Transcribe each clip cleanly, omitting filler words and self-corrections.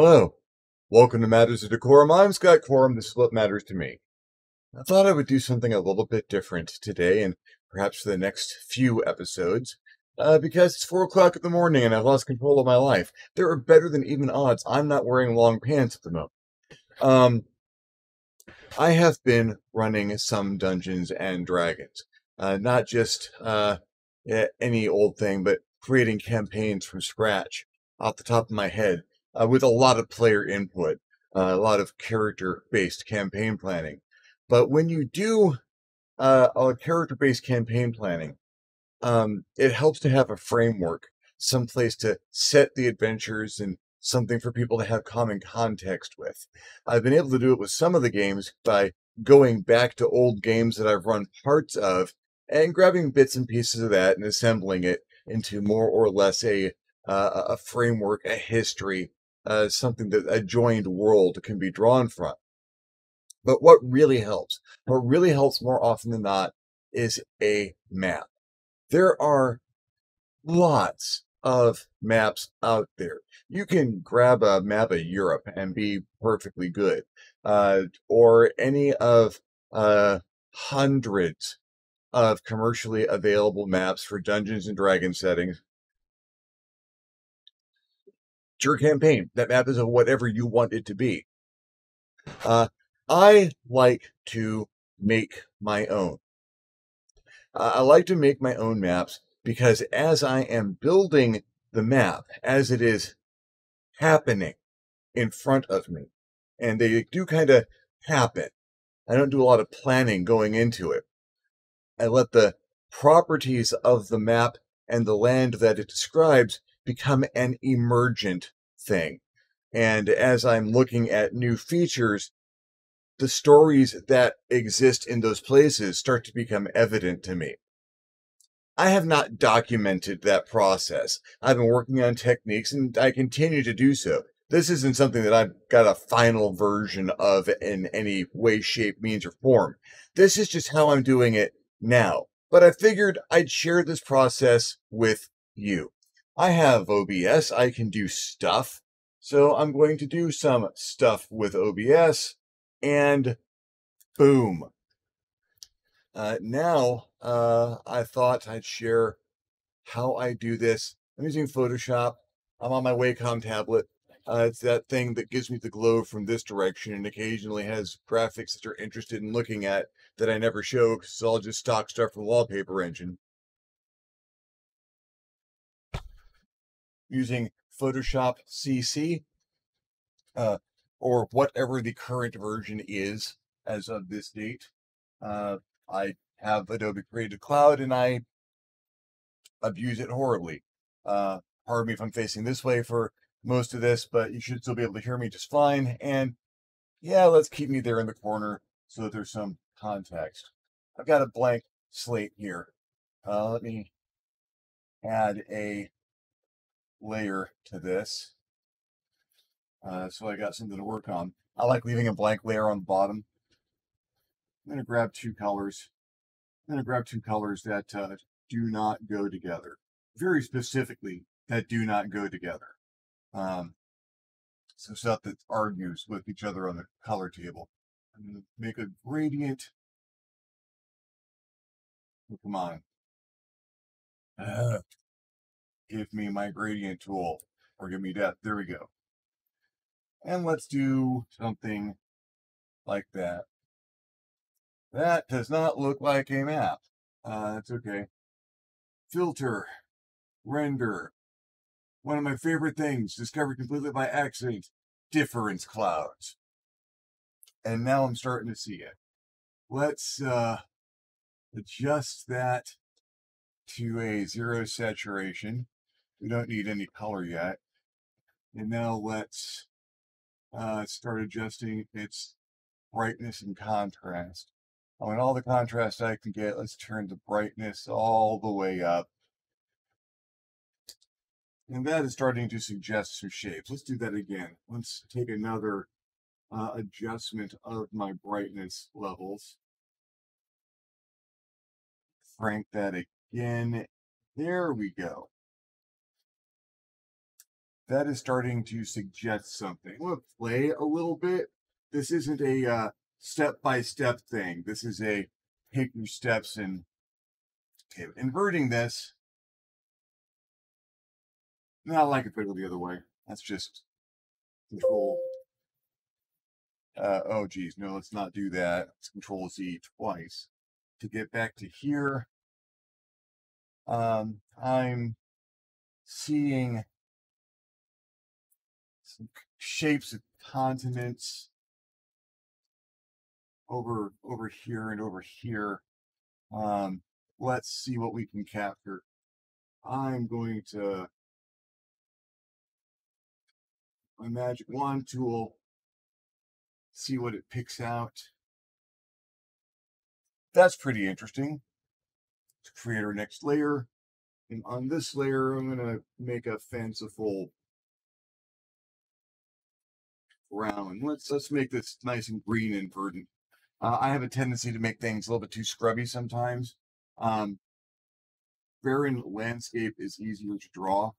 Hello. Welcome to Matters of DeCorum. I'm Scott Corum. This is what matters to me. I thought I would do something a little bit different today and perhaps for the next few episodes, because it's 4 o'clock in the morning and I've lost control of my life. There are better than even odds I'm not wearing long pants at the moment. I have been running some Dungeons and Dragons, not just any old thing, but creating campaigns from scratch off the top of my head with a lot of player input, a lot of character-based campaign planning. But when you do a character-based campaign planning, it helps to have a framework, some place to set the adventures and something for people to have common context with. I've been able to do it with some of the games by going back to old games that I've run parts of and grabbing bits and pieces of that and assembling it into more or less a framework, a history, something that a joined world can be drawn from. But what really helps more often than not, is a map. There are lots of maps out there. You can grab a map of Europe and be perfectly good, or any of hundreds of commercially available maps for Dungeons and Dragons settings. It's your campaign. That map is of whatever you want it to be. I like to make my own. I like to make my own maps because as I am building the map, as it is happening in front of me, and they do kind of happen, I don't do a lot of planning going into it. I let the properties of the map and the land that it describes become an emergent thing. And as I'm looking at new features, the stories that exist in those places start to become evident to me. I have not documented that process. I've been working on techniques and I continue to do so. This isn't something that I've got a final version of in any way, shape, means, or form. This is just how I'm doing it now. But I figured I'd share this process with you. I have OBS. I can do stuff. So I'm going to do some stuff with OBS and boom. Now, I thought I'd share how I do this. I'm using Photoshop. I'm on my Wacom tablet. It's that thing that gives me the glow from this direction and occasionally has graphics that you're interested in looking at that I never show because it's all just stock stuff from the wallpaper engine. Using Photoshop CC, or whatever the current version is as of this date. I have Adobe Creative Cloud and I abuse it horribly. Pardon me if I'm facing this way for most of this, but you should still be able to hear me just fine. And yeah, let's keep me there in the corner so that there's some context. I've got a blank slate here. Let me add a layer to this. So I got something to work on. I like leaving a blank layer on the bottom. I'm going to grab two colors. I'm going to grab two colors that do not go together. Very specifically, that do not go together. So stuff that argues with each other on the color table. I'm going to make a gradient. Oh, come on. Give me my gradient tool, or give me depth. There we go. And let's do something like that. That does not look like a map. That's okay. Filter, render. One of my favorite things, discovered completely by accident, difference clouds. And now I'm starting to see it. Let's adjust that to a 0 saturation. We don't need any color yet. And now let's start adjusting its brightness and contrast. I want all the contrast I can get. Let's turn the brightness all the way up. And that is starting to suggest some shapes. Let's do that again. Let's take another adjustment of my brightness levels. Crank that again. There we go. that is starting to suggest something. I'm going to play a little bit. This isn't a step-by-step thing. This is a take your steps and okay, inverting this. No, I like it better the other way. That's just control. Oh, geez, no, let's not do that. Let's control Z twice. To get back to here, I'm seeing some shapes of continents over here and over here. Let's see what we can capture. I'm going to my magic wand tool, see what it picks out. That's pretty interesting. To create our next layer. And on this layer, I'm going to make a fanciful brown. Let's make this nice and green and verdant. I have a tendency to make things a little bit too scrubby sometimes. Barren landscape is easier to draw.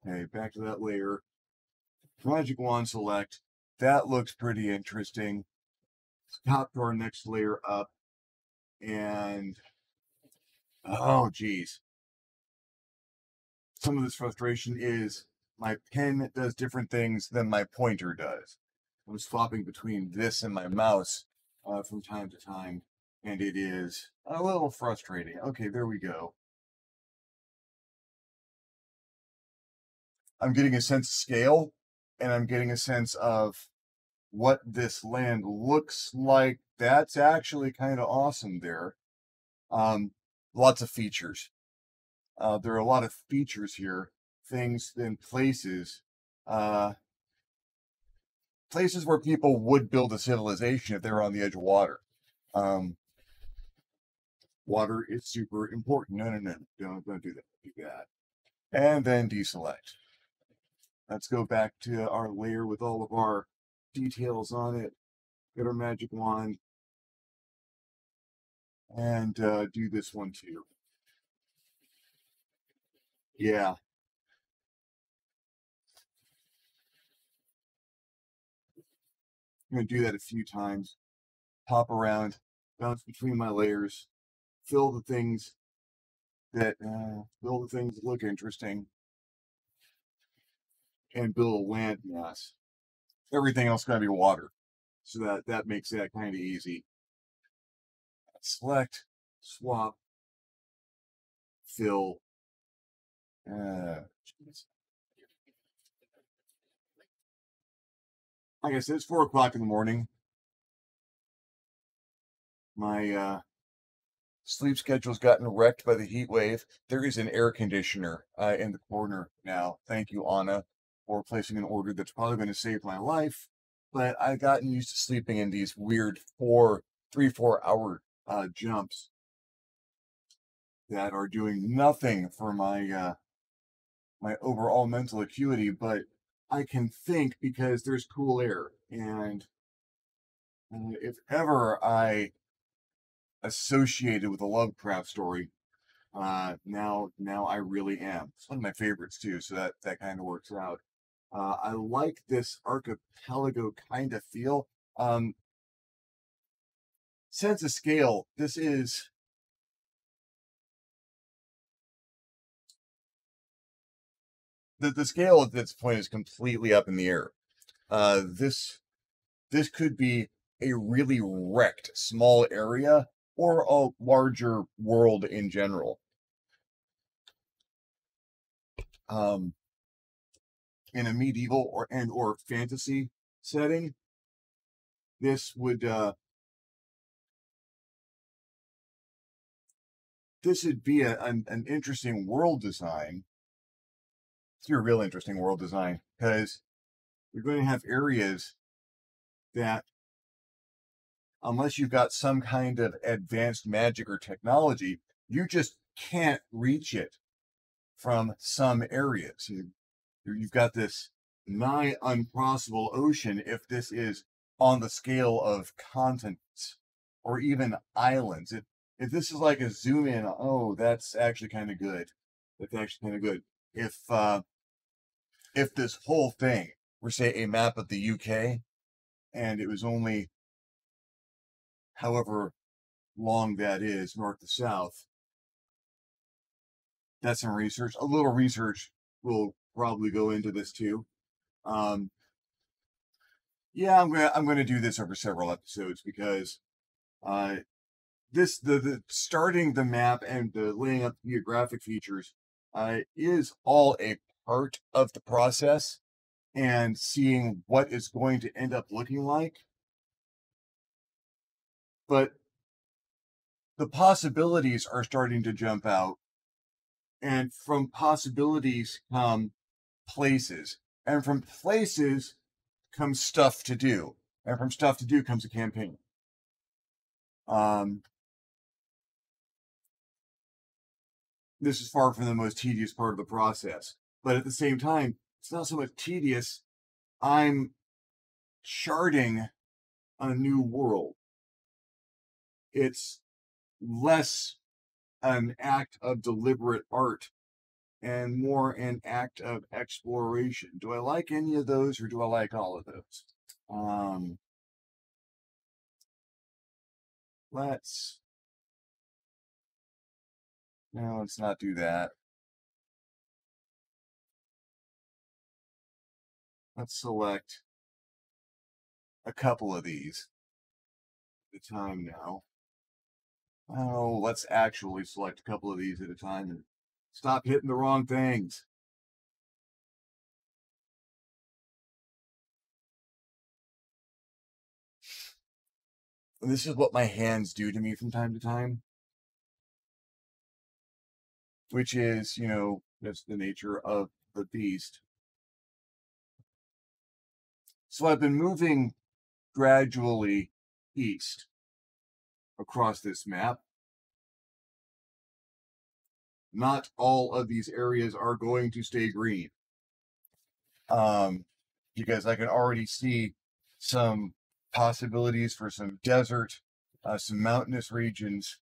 Okay, back to that layer. Magic wand select. That looks pretty interesting. Let's top to our next layer up. And oh geez. Some of this frustration is my pen does different things than my pointer does. I'm swapping between this and my mouse from time to time, and it is a little frustrating. Okay, there we go. I'm getting a sense of scale, and I'm getting a sense of what this land looks like. That's actually kind of awesome there. Lots of features. There are a lot of features here, things and places. Places where people would build a civilization if they were on the edge of water. Water is super important. No, don't do that. Do that. And then deselect. Let's go back to our layer with all of our details on it. Get our magic wand. And do this one too. Yeah. I'm going to do that a few times. Pop around, bounce between my layers, fill the things that look interesting, and build a land mass. Everything else got to be water, so that makes that kind of easy. Select, swap, fill. Like I said, it's 4 o'clock in the morning. My sleep schedule's gotten wrecked by the heat wave. There is an air conditioner in the corner now. Thank you, Anna, for placing an order that's probably going to save my life. But I've gotten used to sleeping in these weird 4 hour jumps that are doing nothing for my my overall mental acuity. But I can think because there's cool air, and if ever I associated with a Lovecraft story, now I really am. It's one of my favorites too, so that kind of works out. I like this archipelago kind of feel. Sense of scale. This is the scale at this point is completely up in the air. This could be a really wrecked small area or a larger world in general. In a medieval or fantasy setting, this would be an interesting world design. It's a real interesting world design because you're going to have areas that, unless you've got some kind of advanced magic or technology, you just can't reach it from some areas. You've got this nigh uncrossable ocean if this is on the scale of continents or even islands. If this is like a zoom in, oh, that's actually kind of good. That's actually kind of good. If if this whole thing were, say, a map of the UK, and it was only however long that is, north to south, that's some research. A little research will probably go into this too. Yeah, I'm gonna do this over several episodes because the starting the map and the laying up geographic features is all a part of the process, and seeing what it's going to end up looking like. But the possibilities are starting to jump out, and from possibilities come places, and from places comes stuff to do, and from stuff to do comes a campaign. This is far from the most tedious part of the process, but at the same time, it's not so much tedious. I'm charting a new world. It's less an act of deliberate art and more an act of exploration. Do I like any of those, or do I like all of those? Let's no, let's not do that. Let's select a couple of these at a time now. Oh, let's actually select a couple of these at a time and stop hitting the wrong things. And this is what my hands do to me from time to time, which is, that's the nature of the beast. So I've been moving gradually east across this map. Not all of these areas are going to stay green, because I can already see some possibilities for some desert, some mountainous regions,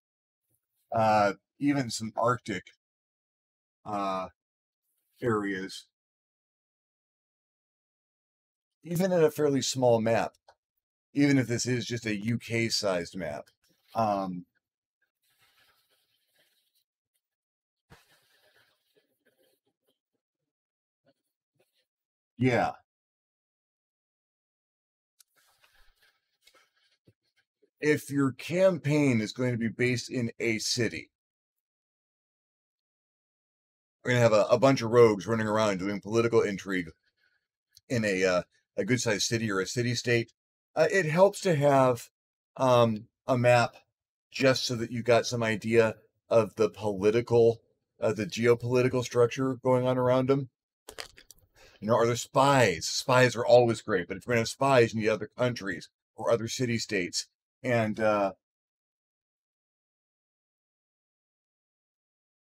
even some Arctic areas, even in a fairly small map, even if this is just a UK-sized map. Yeah. If your campaign is going to be based in a city, we're going to have a bunch of rogues running around doing political intrigue in a good sized city or a city state. It helps to have a map just so that you got some idea of the the geopolitical structure going on around them. Are there spies? Spies are always great, but if you're going to have spies, you need other countries or other city states. And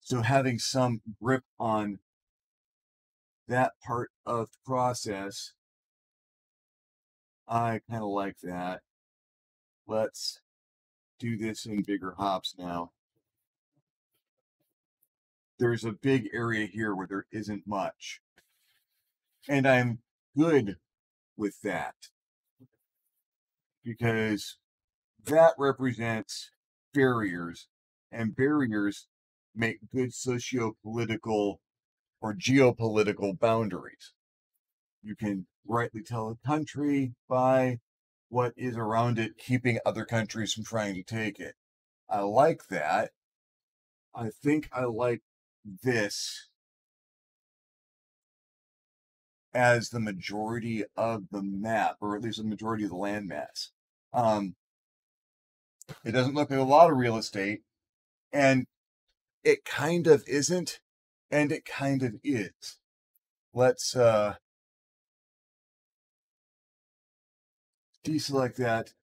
so having some grip on that part of the process, I kind of like that. Let's do this in bigger hops now. There's a big area here where there isn't much, and I'm good with that because that represents barriers, and barriers make good socio-political or geopolitical boundaries. You can rightly tell a country by what is around it, keeping other countries from trying to take it. I like that. I think I like this as the majority of the map, or at least the majority of the landmass. It doesn't look like a lot of real estate, and it kind of isn't, and it kind of is. Let's deselect that.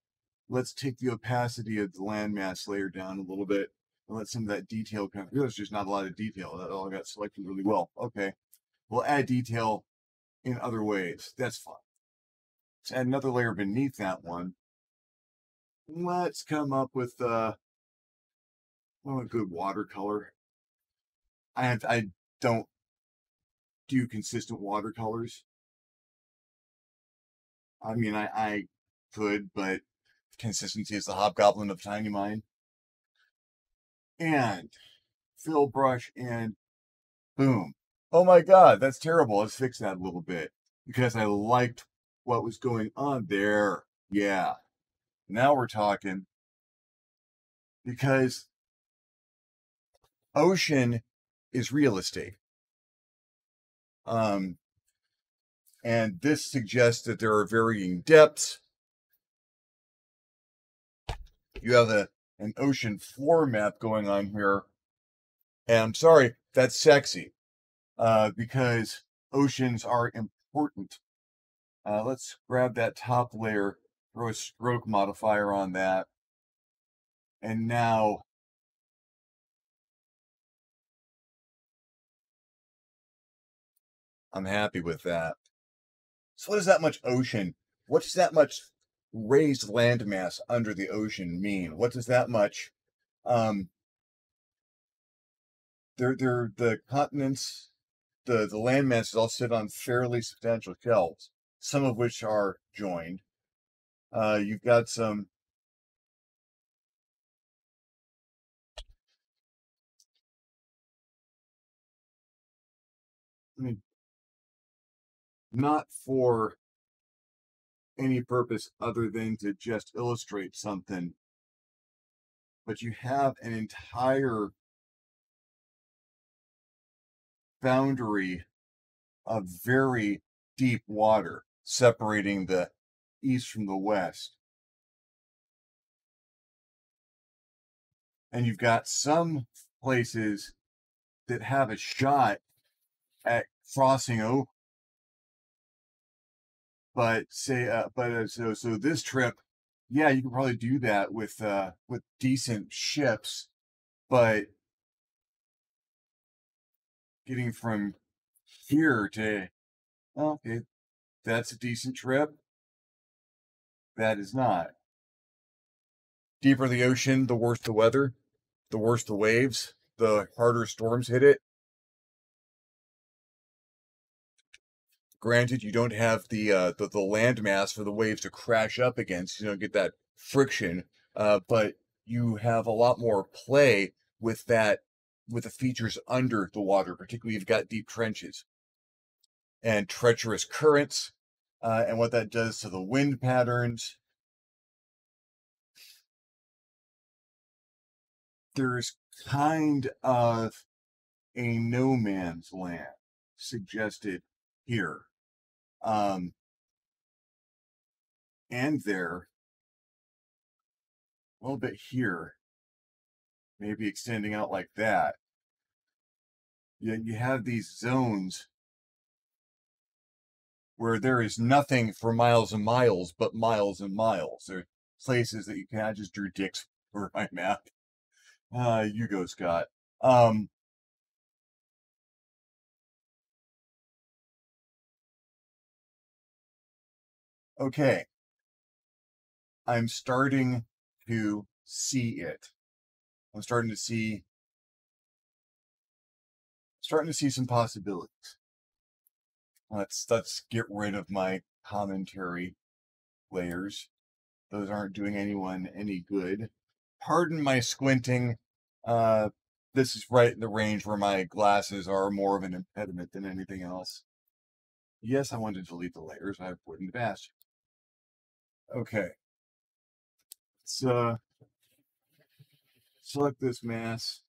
Let's take the opacity of the landmass layer down a little bit and let some of that detail come through. There's just not a lot of detail. That all got selected really well. Okay. We'll add detail in other ways. That's fine. Let's add another layer beneath that one. Let's come up with a good watercolor. I don't do consistent watercolors. I mean, I could, but consistency is the hobgoblin of tiny mind. And fill brush and boom. Oh my God, that's terrible. Let's fix that a little bit because I liked what was going on there. Yeah. Now we're talking because ocean is real estate. And this suggests that there are varying depths. You have an ocean floor map going on here. And I'm sorry, that's sexy because oceans are important. Let's grab that top layer, throw a stroke modifier on that. And now I'm happy with that. So what does that much ocean, what does that much raised landmass under the ocean mean? What does that much, um, the continents, the landmasses all sit on fairly substantial shelves, some of which are joined. You've got some, I mean, not for any purpose other than to just illustrate something, but you have an entire boundary of very deep water separating the east from the west. And you've got some places that have a shot at crossing over, but say, so this trip, yeah, you can probably do that with decent ships, but getting from here to, okay, that's a decent trip. That is not. Deeper the ocean, the worse the weather, the worse the waves, the harder storms hit it. Granted, you don't have the land mass for the waves to crash up against. You don't get that friction, but you have a lot more play with that with the features under the water. Particularly, you've got deep trenches and treacherous currents, and what that does to the wind patterns. There's kind of a no man's land suggested here. Um, and there, a little bit here, maybe extending out like that. You have these zones where there is nothing for miles and miles, but miles and miles. There are places that you can, I just drew dicks for my map. You go, Scott. Um, okay. I'm to see it. I'm starting to see some possibilities. Let's get rid of my commentary layers. Those aren't doing anyone any good. Pardon my squinting. Uh, this is right in the range where my glasses are more of an impediment than anything else. Yes, I wanted to delete the layers. I wouldn't have asked you. Okay. Let's select this mass.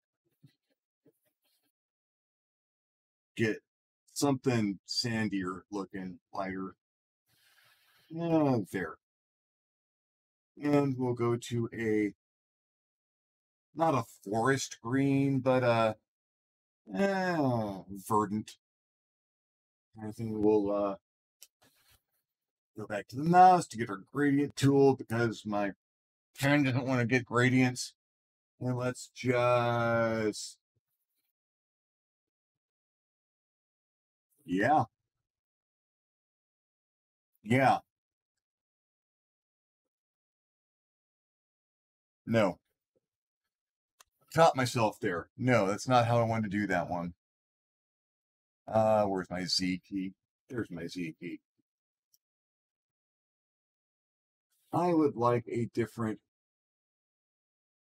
Get something sandier looking, lighter. There. And we'll go to not a forest green, but verdant. I think we'll go back to the mouse to get our gradient tool because my pen doesn't want to get gradients. And let's just, yeah, yeah, no. Caught myself there. No, that's not how I wanted to do that one. Where's my Z key? There's my Z key. I would like a different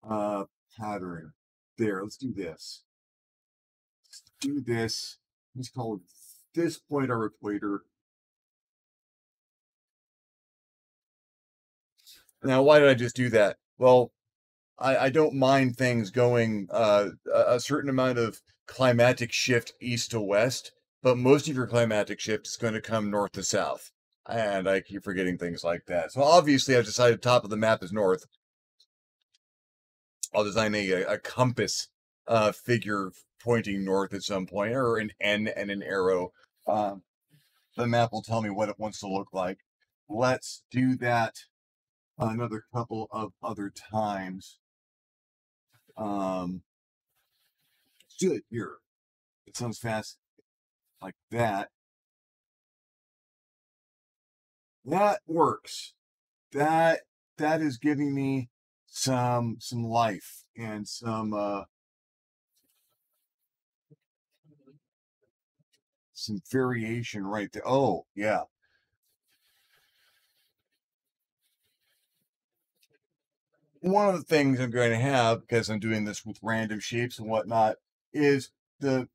pattern. There, let's do this. Let's do this. Let's call this point our equator. Now, why did I just do that? Well, I don't mind things going a certain amount of climatic shift east to west, but most of your climatic shift is going to come north to south. And I keep forgetting things like that. So obviously I've decided top of the map is north. I'll design a compass figure pointing north at some point, or an N and an arrow. The map will tell me what it wants to look like. Let's do that another couple of other times. Let's do it here. It sounds fast like that. That works. That is giving me some life and some variation right there. Oh, yeah. One of the things I'm going to have, because I'm doing this with random shapes and whatnot, is the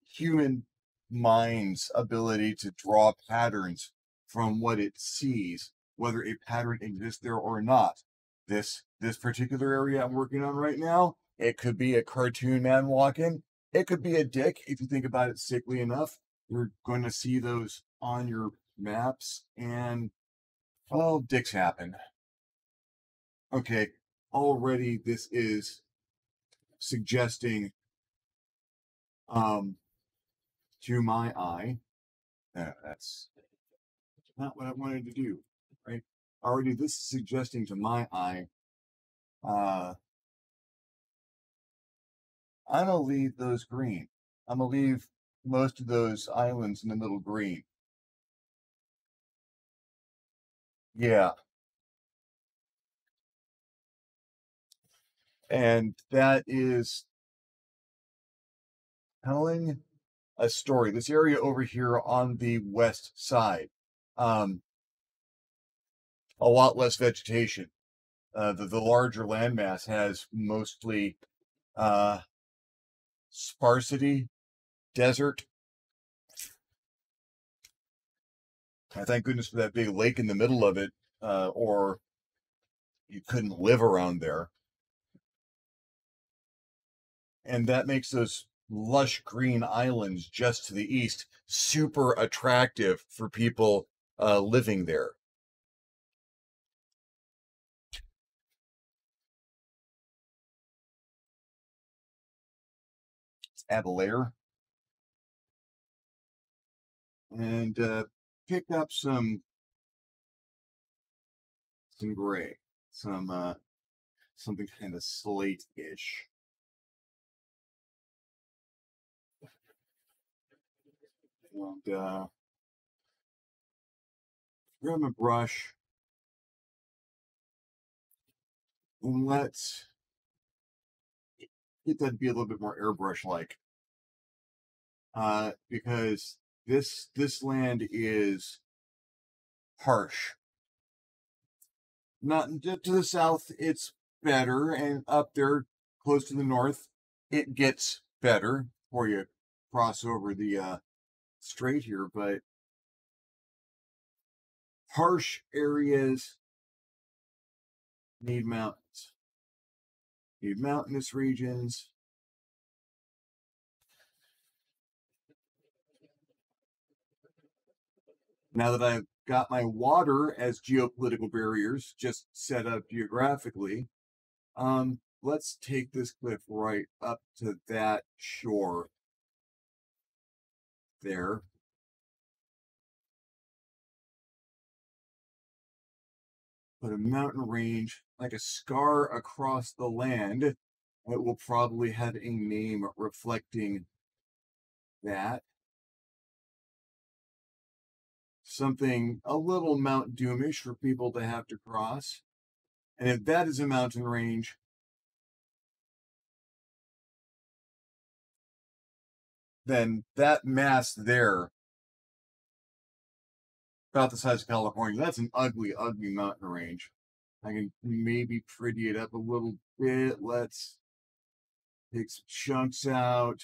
human mind's ability to draw patterns from what it sees, whether a pattern exists there or not. This particular area I'm working on right now, it could be a cartoon man walking. It could be a dick if you think about it sickly enough. You're going to see those on your maps, and well, dicks happen. Okay, already this is suggesting to my eye. That's not what I wanted to do, right? Already this is suggesting to my eye, uh, I'm gonna leave those green. I'm gonna leave most of those islands in the middle green. Yeah, and that is telling a story. This area over here on the west side, um, a lot less vegetation. The larger landmass has mostly uh, sparsity, desert. I thank goodness for that big lake in the middle of it, or you couldn't live around there. And that makes those lush green islands just to the east super attractive for people living there. Let's add a layer and pick up some gray, something kind of slate-ish. And grab a brush and let's get that to be a little bit more airbrush-like. Because this land is harsh. Not to the south, it's better, and up there close to the north, it gets better before you cross over the strait here. But harsh areas need mountains, need mountainous regions. Now that I've got my water as geopolitical barriers just set up geographically, let's take this cliff right up to that shore there. Put a mountain range like a scar across the land. It will probably have a name reflecting that. Something a little Mount Doomish for people to have to cross. And if that is a mountain range, then that mass there, about the size of California, that's an ugly, ugly mountain range. I can maybe pretty it up a little bit. Let's take some chunks out.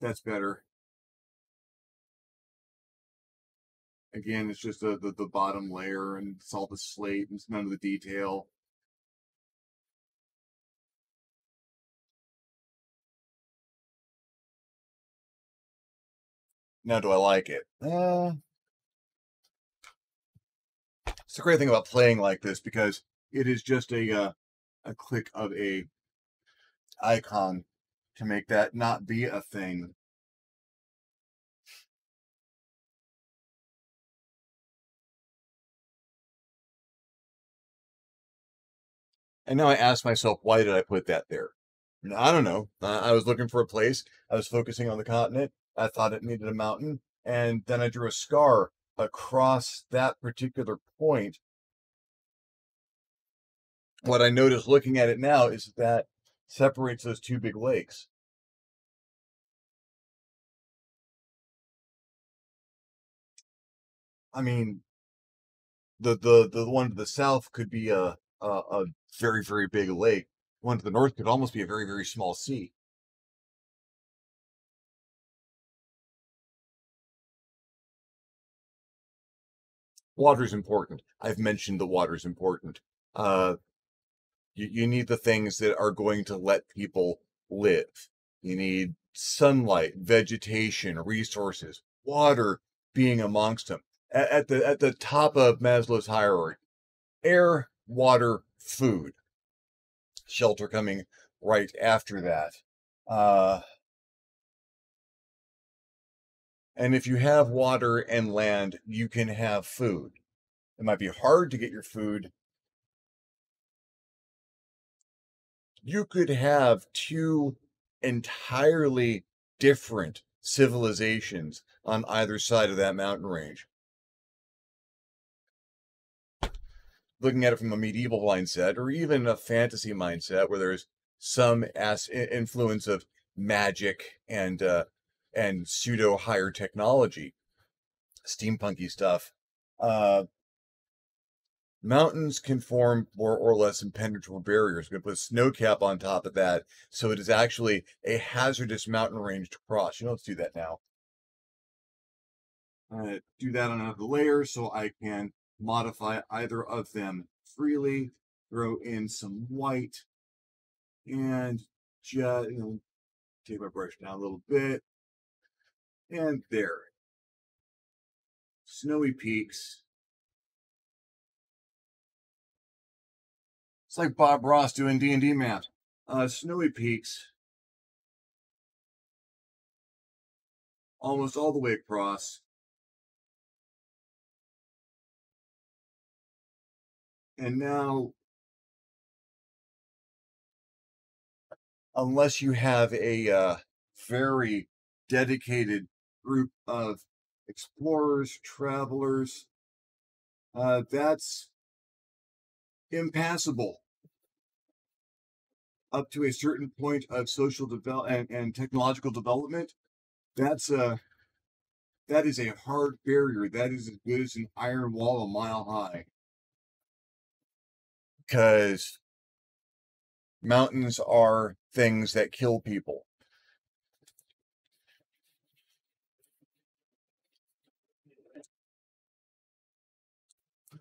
That's better. Again, it's just the bottom layer, and it's all the slate and it's none of the detail. Now, do I like it? It's the great thing about playing like this, because it is just a click of a icon to make that not be a thing. And now I ask myself, why did I put that there? I don't know. I was looking for a place. I was focusing on the continent. I thought it needed a mountain. And then I drew a scar across that particular point. What I noticed looking at it now is that separates those two big lakes. I mean, the one to the south could be a very, very big lake. One to the north could almost be a very, very small sea. Water's important. I've mentioned the water's important. Uh, you need the things that are going to let people live. You need sunlight, vegetation, resources, water being amongst them. At the top of Maslow's hierarchy, air, water, food, shelter coming right after that. Uh, and if you have water and land, you can have food. It might be hard to get your food. You could have two entirely different civilizations on either side of that mountain range. Looking at it from a medieval mindset, or even a fantasy mindset, where there's some influence of magic and pseudo higher technology, steampunky stuff. Uh, Mountains can form more or less impenetrable barriers. We're going to put a snow cap on top of that, so it is actually a hazardous mountain range to cross. Let's do that now. Do that on another layer so I can modify either of them freely. Throw in some white and just take my brush down a little bit. And there. Snowy peaks. It's like Bob Ross doing D&D maps. Snowy peaks almost all the way across. And now, unless you have a very dedicated group of explorers, travelers, that's impassable up to a certain point of social development and technological development. That is a hard barrier. That is as good as an iron wall a mile high. Because mountains are things that kill people.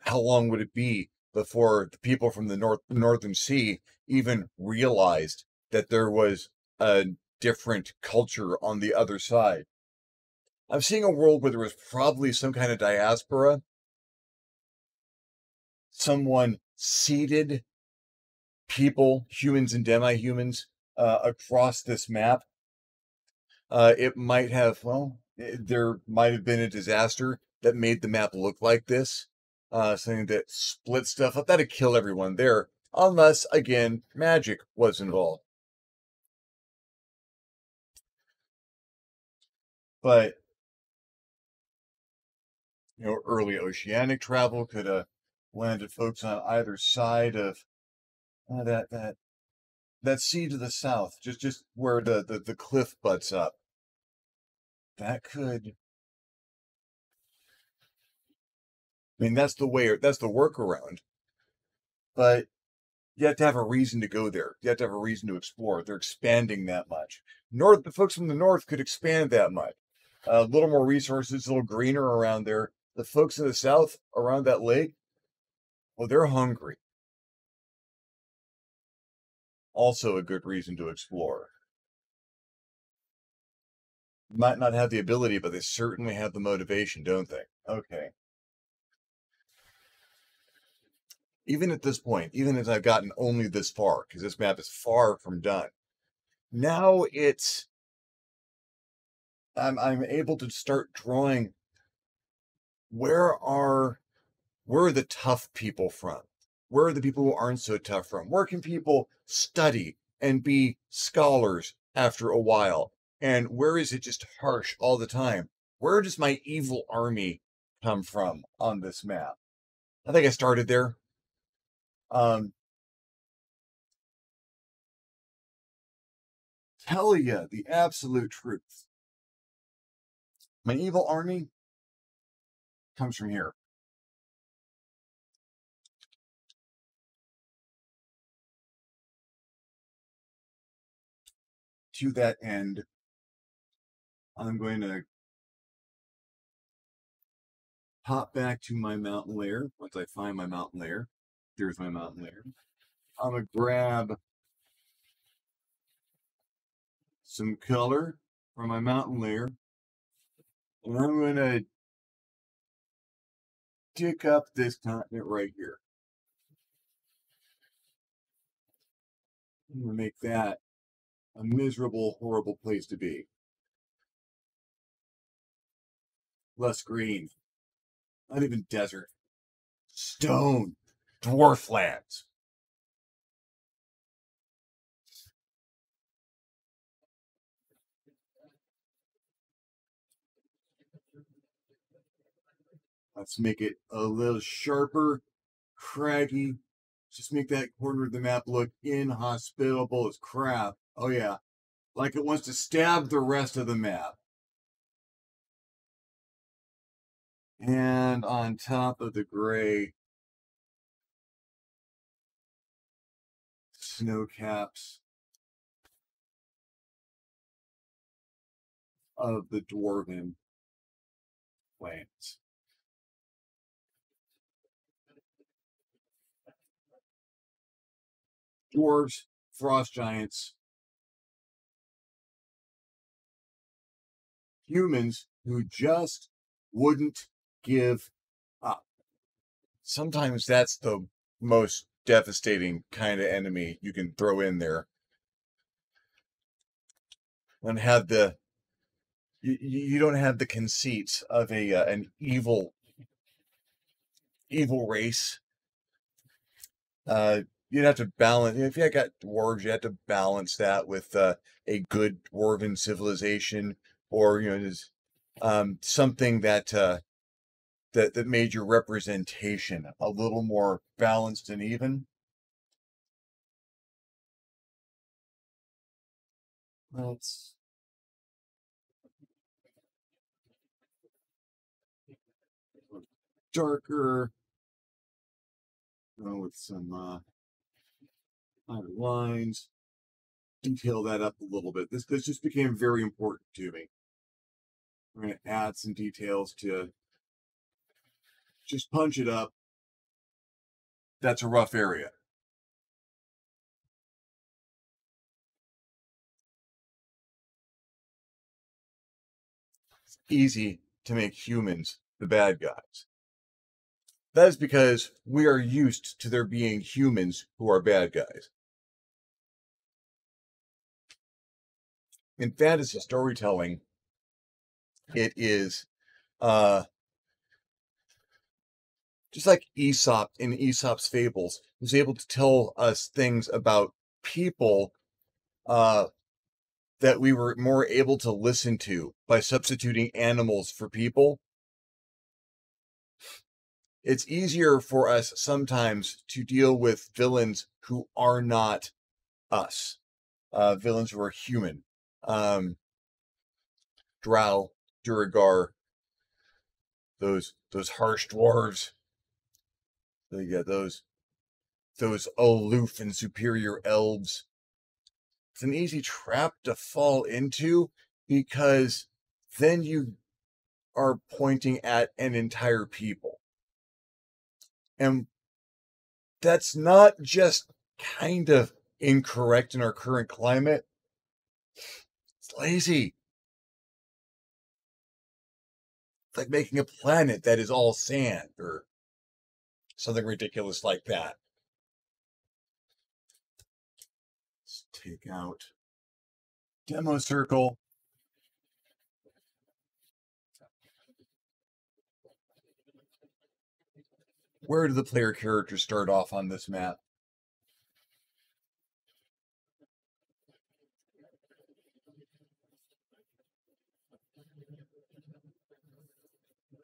How long would it be before the people from the northern sea even realized that there was a different culture on the other side? I'm seeing a world where there was probably some kind of diaspora, someone seeded people, humans and demi-humans, across this map. It might have, well, there might have been a disaster that made the map look like this. Something that split stuff up. That'd kill everyone there, unless, again, magic was involved. But, early oceanic travel could have landed folks on either side of that that sea to the south, just where the cliff butts up. That could, I mean, that's the workaround. But you have to have a reason to go there. You have to have a reason to explore. They're expanding that much. The folks from the north could expand that much. A little more resources, a little greener around there. The folks in the south around that lake, well, they're hungry. Also a good reason to explore. Might not have the ability, but they certainly have the motivation, don't they? Okay. Even at this point, even as I've gotten only this far, because this map is far from done, now I'm able to start drawing where are where are the tough people from? Where are the people who aren't so tough from? Where can people study and be scholars after a while? And where is it just harsh all the time? Where does my evil army come from on this map? I think I started there. Um, tell you the absolute truth. My evil army comes from here. To that end, I'm going to hop back to my mountain lair once I find my mountain lair. Here's my mountain lair. I'm going to grab some color from my mountain lair, and I'm going to dig up this continent right here. I'm going to make that a miserable, horrible place to be. Less green, not even desert, stone, dwarf lands. Let's make it a little sharper, craggy. Just make that corner of the map look inhospitable as crap. Oh yeah, like it wants to stab the rest of the map. And on top of the gray, snow caps of the dwarven lands. Dwarves, frost giants, humans who just wouldn't give up. Sometimes that's the most devastating kind of enemy you can throw in there. And have you don't have the conceits of an evil race. You'd have to balance, if you got dwarves, you have to balance that with a good dwarven civilization, or just something that made your representation a little more balanced and even. Let's darker, with some lines. Detail that up a little bit. This just became very important to me. We're going to add some details to just punch it up. That's a rough area. It's easy to make humans the bad guys. That is because we are used to there being humans who are bad guys. In fantasy storytelling, it is just like Aesop in Aesop's fables, who's able to tell us things about people that we were more able to listen to by substituting animals for people. It's easier for us sometimes to deal with villains who are not us, villains who are human. Drow, Duragar, those harsh dwarves. Yeah, those aloof and superior elves. It's an easy trap to fall into because then you are pointing at an entire people. And that's not just kind of incorrect in our current climate. It's lazy. It's like making a planet that is all sand or something ridiculous like that. Let's take out demo circle. Where do the player characters start off on this map?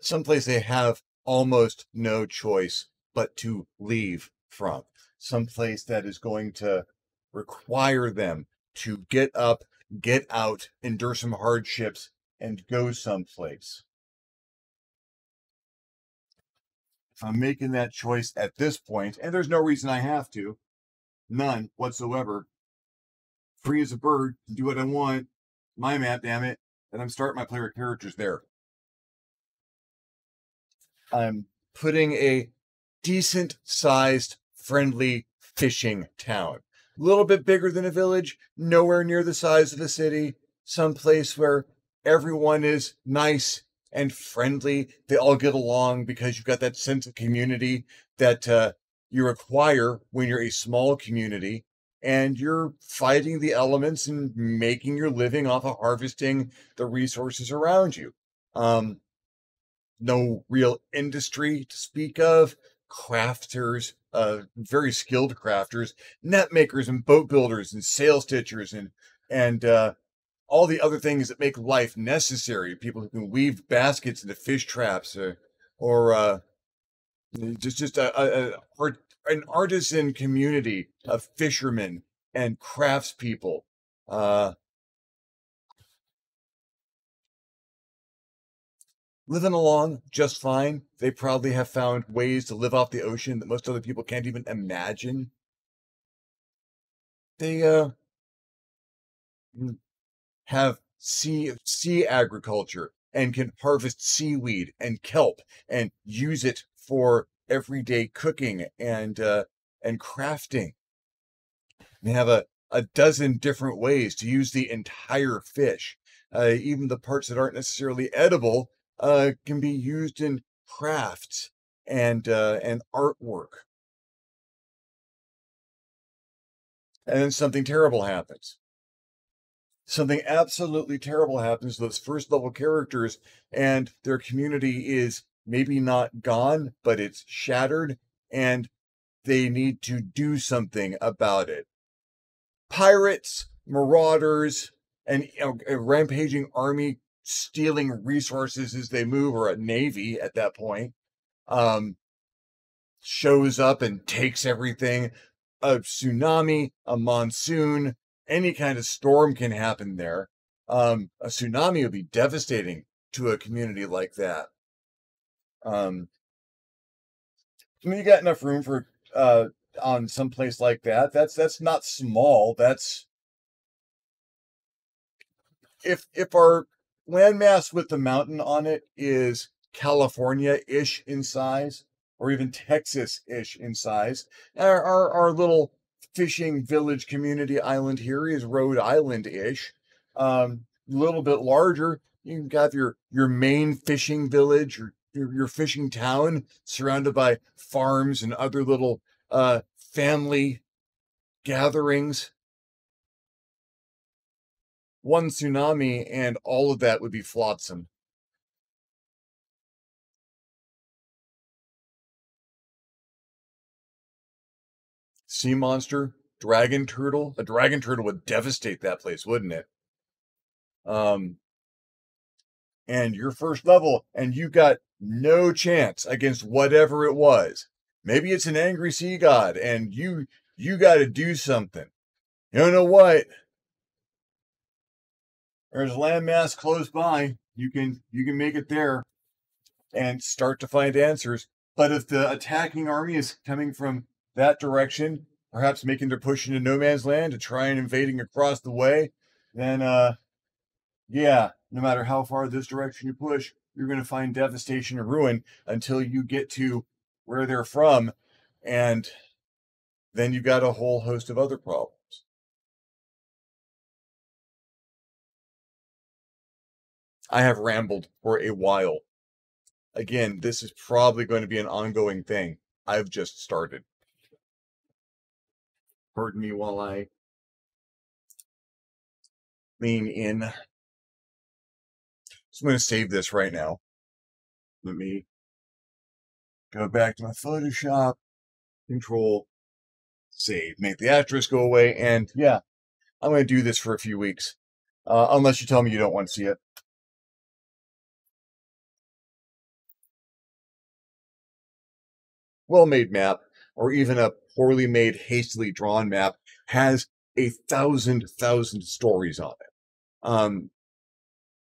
Someplace they have almost no choice but to leave from. Someplace that is going to require them to get up, get out, endure some hardships, and go someplace. If I'm making that choice at this point, and there's no reason I have to, none whatsoever, free as a bird, do what I want, my map, damn it, and I'm starting my player characters there. I'm putting a decent sized, friendly fishing town. A little bit bigger than a village, nowhere near the size of a city, someplace where everyone is nice and friendly. They all get along because you've got that sense of community that you require when you're a small community and you're fighting the elements and making your living off of harvesting the resources around you. No real industry to speak of. Crafters, very skilled crafters, net makers and boat builders and sail stitchers and all the other things that make life necessary. People who can weave baskets into fish traps, or just an artisan community of fishermen and craftspeople. Living along just fine. They probably have found ways to live off the ocean that most other people can't even imagine. They have sea agriculture and can harvest seaweed and kelp and use it for everyday cooking and crafting. They have a dozen different ways to use the entire fish. Even the parts that aren't necessarily edible can be used in crafts and artwork. And then something terrible happens. Something absolutely terrible happens to those first level characters, and their community is maybe not gone, but it's shattered, and they need to do something about it. Pirates, marauders, and a rampaging army stealing resources as they move, or a navy at that point, shows up and takes everything. A tsunami, a monsoon, any kind of storm can happen there. A tsunami would be devastating to a community like that. I mean, you got enough room for on some place like that. That's not small. That's if our landmass with the mountain on it is California-ish in size, or even Texas-ish in size, our little fishing village community island here is Rhode Island-ish. A little bit larger. You got your main fishing village, your fishing town, surrounded by farms and other little family gatherings. One tsunami and all of that would be flotsam. Sea monster, dragon turtle. A dragon turtle would devastate that place, wouldn't it? And your first level, and you got no chance against whatever it was. Maybe it's an angry sea god, and you got to do something. You don't know what? There's a landmass close by. You can make it there and start to find answers. But if the attacking army is coming from that direction, perhaps making their push into no man's land to try and invading across the way, then yeah, no matter how far this direction you push, you're going to find devastation and ruin until you get to where they're from, and then you've got a whole host of other problems. I have rambled for a while. Again, this is probably going to be an ongoing thing. I've just started. Pardon me while I lean in. So I'm going to save this right now. Let me go back to my Photoshop, Control, Save, make the asterisk go away, and yeah, I'm going to do this for a few weeks, unless you tell me you don't want to see it. Well-made map, or even a poorly made, hastily drawn map, has 1,000 stories on it,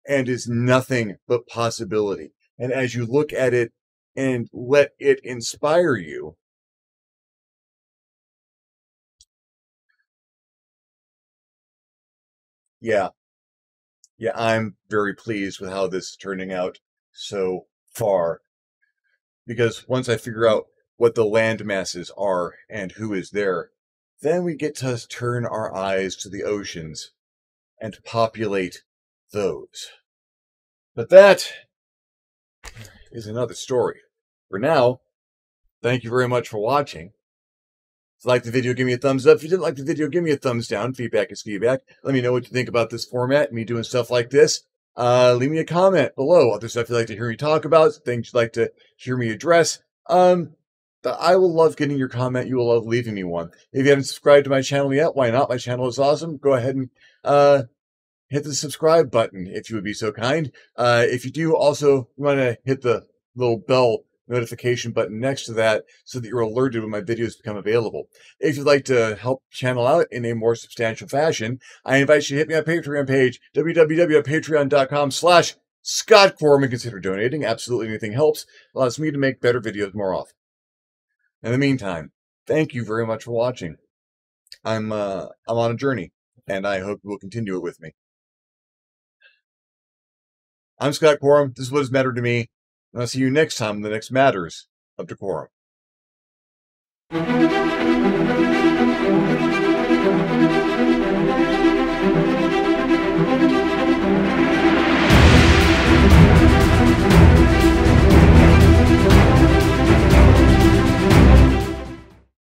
and is nothing but possibility. And as you look at it and let it inspire you, yeah, I'm very pleased with how this is turning out so far. Because once I figure out what the land masses are and who is there, then we get to turn our eyes to the oceans and populate those. But that is another story. For now, thank you very much for watching. If you liked the video, give me a thumbs up. If you didn't like the video, give me a thumbs down. Feedback is feedback. Let me know what you think about this format, me doing stuff like this. Leave me a comment below. Other stuff you'd like to hear me talk about, things you'd like to hear me address. I will love getting your comment. You will love leaving me one. If you haven't subscribed to my channel yet, why not? My channel is awesome. Go ahead and hit the subscribe button if you would be so kind. If you do, also you want to hit the little bell notification button next to that so that you're alerted when my videos become available. If you'd like to help channel out in a more substantial fashion, I invite you to hit me on Patreon page, www.patreon.com/ScottQuorum, and consider donating. Absolutely anything helps. Allows me to make better videos more often. In the meantime, thank you very much for watching. I'm on a journey, and I hope you will continue it with me. I'm Scott Quorum. This is what has mattered to me. And I'll see you next time in the next Matters of DeCorum.